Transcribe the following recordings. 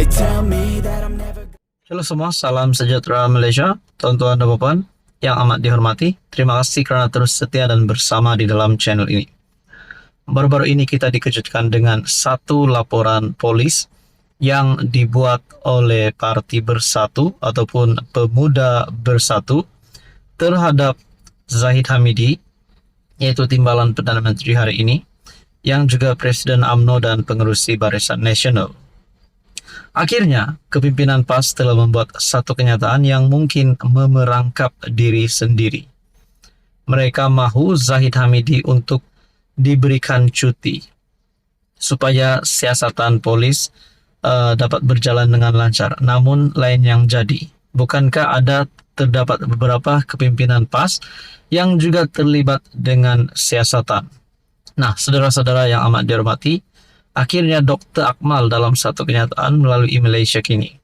They tell me that I'm never. Halo semua, salam sejahtera Malaysia, tuan-tuan dan puan yang amat dihormati. Terima kasih kerana terus setia dan bersama di dalam channel ini. Baru-baru ini kita dikejutkan dengan satu laporan polis yang dibuat oleh Parti Bersatu ataupun Pemuda Bersatu terhadap Zahid Hamidi, yaitu Timbalan Perdana Menteri hari ini, yang juga Presiden UMNO dan Pengerusi Barisan Nasional. Akhirnya, kepimpinan PAS telah membuat satu kenyataan yang mungkin memerangkap diri sendiri. Mereka mahu Zahid Hamidi untuk diberikan cuti supaya siasatan polis dapat berjalan dengan lancar. Namun lain yang jadi. Bukankah terdapat beberapa kepimpinan PAS yang juga terlibat dengan siasatan? Nah, saudara-saudara yang amat dihormati, akhirnya Dr. Akmal dalam satu kenyataan melalui Malaysia Kini.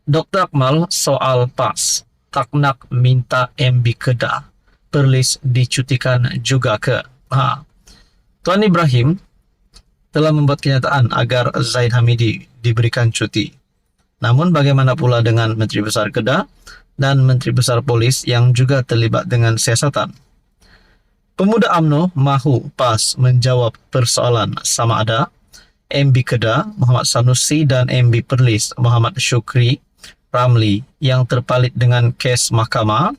Dr. Akmal soal PAS, tak nak minta MB Kedah, Perlis dicutikan juga ke. Tuan Ibrahim telah membuat kenyataan agar Zahid Hamidi diberikan cuti. Namun bagaimana pula dengan Menteri Besar Kedah dan Menteri Besar Polis yang juga terlibat dengan siasatan? Pemuda UMNO mahu PAS menjawab persoalan sama ada MB Kedah Muhammad Sanusi dan MB Perlis Muhammad Syukri Ramli yang terpalit dengan kes mahkamah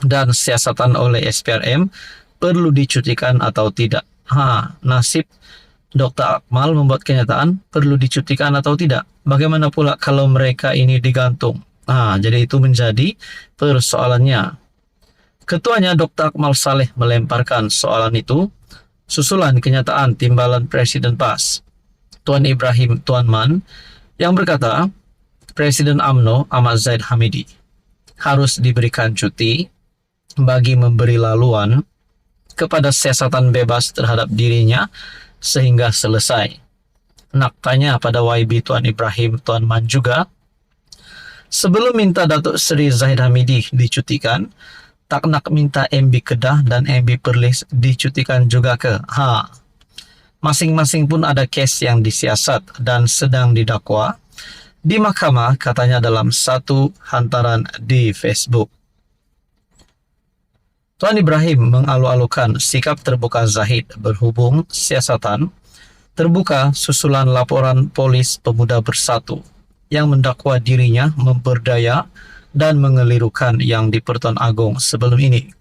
dan siasatan oleh SPRM perlu dicutikan atau tidak. Nasib Dr. Akmal membuat kenyataan perlu dicutikan atau tidak. Bagaimana pula kalau mereka ini digantung? Jadi itu menjadi persoalannya. Ketuanya Dr. Akmal Saleh melemparkan soalan itu susulan kenyataan Timbalan Presiden PAS, Tuan Ibrahim Tuan Man, yang berkata Presiden UMNO Ahmad Zahid Hamidi harus diberikan cuti bagi memberi laluan kepada siasatan bebas terhadap dirinya sehingga selesai. Nak tanya pada YB Tuan Ibrahim Tuan Man juga, sebelum minta Datuk Seri Zahid Hamidi dicutikan, tak nak minta MB Kedah dan MB Perlis dicutikan juga ke? Masing-masing pun ada kes yang disiasat dan sedang didakwa di mahkamah, katanya dalam satu hantaran di Facebook. Tuan Ibrahim mengalu-alukan sikap terbuka Zahid berhubung siasatan terbuka susulan laporan polis Pemuda Bersatu yang mendakwa dirinya memperdaya dan mengelirukan yang di Pertuan Agong sebelum ini.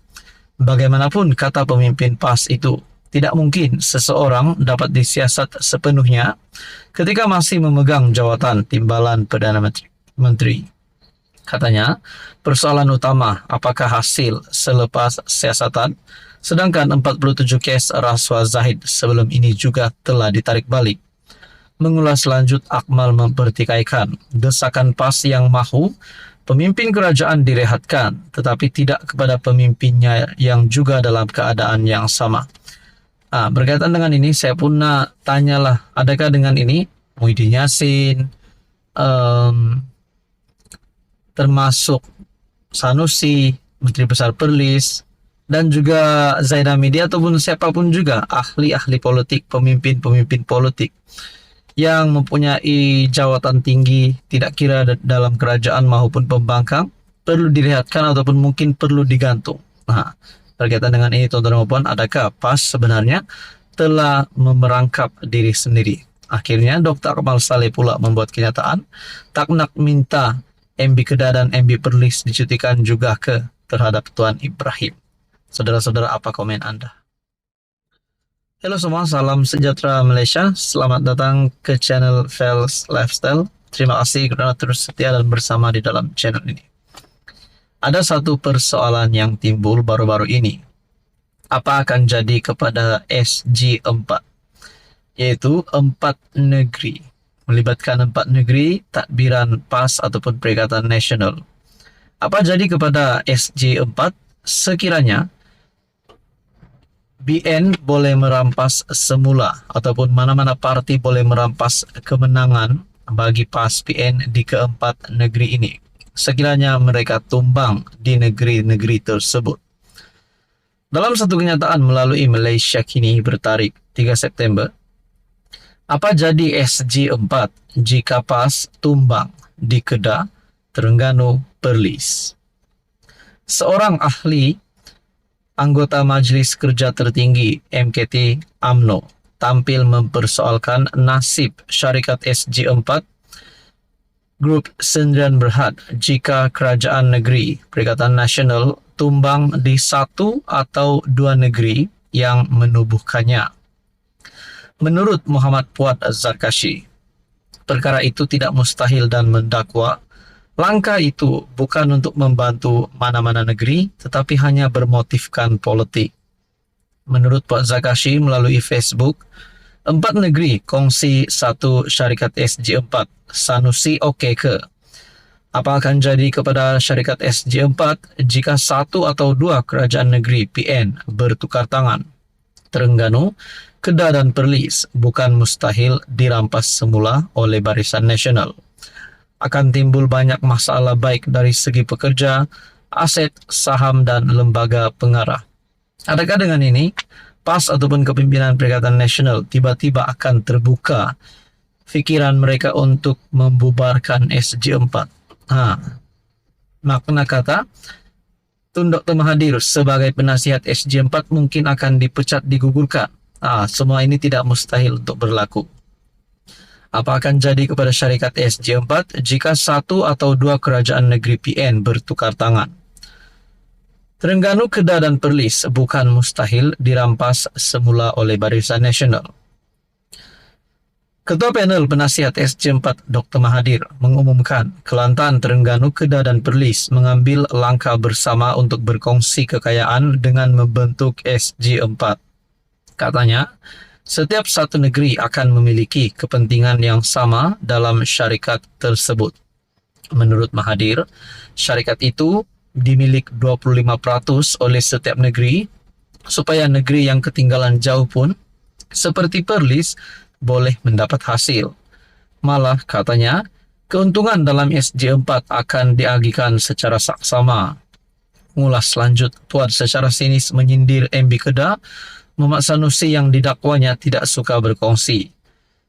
Bagaimanapun kata pemimpin PAS itu, tidak mungkin seseorang dapat disiasat sepenuhnya ketika masih memegang jawatan Timbalan Perdana Menteri. Katanya, persoalan utama apakah hasil selepas siasatan, sedangkan 47 kes rasuah Zahid sebelum ini juga telah ditarik balik. Mengulas lanjut, Akmal mempertikaikan desakan PAS yang mahu pemimpin kerajaan direhatkan, tetapi tidak kepada pemimpinnya yang juga dalam keadaan yang sama. Berkaitan dengan ini, saya pun nak tanyalah, adakah dengan ini Muhyiddin Yassin, termasuk Sanusi, Menteri Besar Perlis, dan juga Zahid Hamidi ataupun siapapun juga ahli-ahli politik, pemimpin-pemimpin politik yang mempunyai jawatan tinggi, tidak kira dalam kerajaan maupun pembangkang, perlu direhatkan ataupun mungkin perlu digantung. Berkaitan dengan ini, tuan-tuan dan puan, adakah PAS sebenarnya telah memerangkap diri sendiri? Akhirnya Dr. Akmal Saleh pula membuat kenyataan tak nak minta MB Kedah dan MB Perlis dicutikan juga ke terhadap Tuan Ibrahim. Saudara-saudara, apa komen Anda? Halo semua, salam sejahtera Malaysia. Selamat datang ke channel Fels Lifestyle. Terima kasih kerana terus setia dan bersama di dalam channel ini. Ada satu persoalan yang timbul baru-baru ini. Apa akan jadi kepada SG4? Yaitu 4 negeri. Melibatkan 4 negeri, tadbiran PAS ataupun Perikatan Nasional. Apa jadi kepada SG4 sekiranya BN boleh merampas semula ataupun mana-mana parti boleh merampas kemenangan bagi PAS PN di keempat negeri ini sekiranya mereka tumbang di negeri-negeri tersebut. Dalam satu kenyataan melalui Malaysia Kini bertarikh 3 September, Apa jadi SG4 jika PAS tumbang di Kedah, Terengganu, Perlis? Seorang ahli anggota Majelis Kerja Tertinggi MKT UMNO tampil mempersoalkan nasib syarikat SG4 Grup Sendirian Berhad jika kerajaan negeri Perikatan Nasional tumbang di satu atau dua negeri yang menubuhkannya. Menurut Muhammad Fuad Zarkashi, perkara itu tidak mustahil dan mendakwa. Langkah itu bukan untuk membantu mana-mana negeri, tetapi hanya bermotifkan politik. Menurut Pak Zarkashi melalui Facebook, 4 negeri kongsi satu syarikat SG4, Sanusi oke ke? Apa akan jadi kepada syarikat SG4 jika satu atau dua kerajaan negeri PN bertukar tangan? Terengganu, Kedah dan Perlis bukan mustahil dirampas semula oleh Barisan Nasional. Akan timbul banyak masalah baik dari segi pekerja, aset, saham dan lembaga pengarah. Adakah dengan ini, PAS ataupun kepimpinan Perikatan Nasional tiba-tiba akan terbuka fikiran mereka untuk membubarkan SG4? Makna kata Tun Dr. Mahathir sebagai penasihat SG4 mungkin akan dipecat, digugurkan. Semua ini tidak mustahil untuk berlaku. Apa akan jadi kepada syarikat SG4 jika satu atau dua kerajaan negeri PN bertukar tangan? Terengganu, Kedah dan Perlis bukan mustahil dirampas semula oleh Barisan Nasional. Ketua Panel Penasihat SG4 Dr. Mahathir mengumumkan Kelantan, Terengganu, Kedah dan Perlis mengambil langkah bersama untuk berkongsi kekayaan dengan membentuk SG4. Katanya, setiap satu negeri akan memiliki kepentingan yang sama dalam syarikat tersebut. Menurut Mahathir, syarikat itu dimiliki 25% oleh setiap negeri supaya negeri yang ketinggalan jauh pun seperti Perlis boleh mendapat hasil. Malah katanya, keuntungan dalam SG4 akan diagihkan secara saksama. Ngulas lanjut, Fuad secara sinis menyindir MB Kedah, Muhammad Sanusi yang didakwanya tidak suka berkongsi.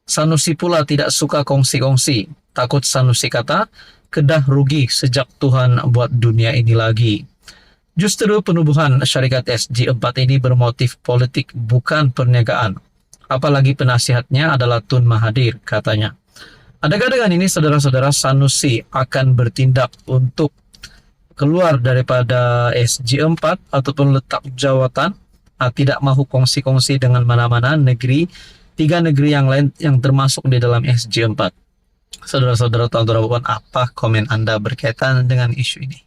Sanusi pula tidak suka kongsi-kongsi. Takut Sanusi kata, Kedah rugi sejak Tuhan buat dunia ini lagi. Justru penubuhan syarikat SG4 ini bermotif politik bukan perniagaan. Apalagi penasihatnya adalah Tun Mahathir, katanya. Adakah dengan ini saudara-saudara Sanusi akan bertindak untuk keluar daripada SG4 ataupun letak jawatan, tidak mahu kongsi-kongsi dengan mana-mana negeri, 3 negeri yang lain yang termasuk di dalam SG4? Saudara-saudara, tuan-tuan, apa komen Anda berkaitan dengan isu ini?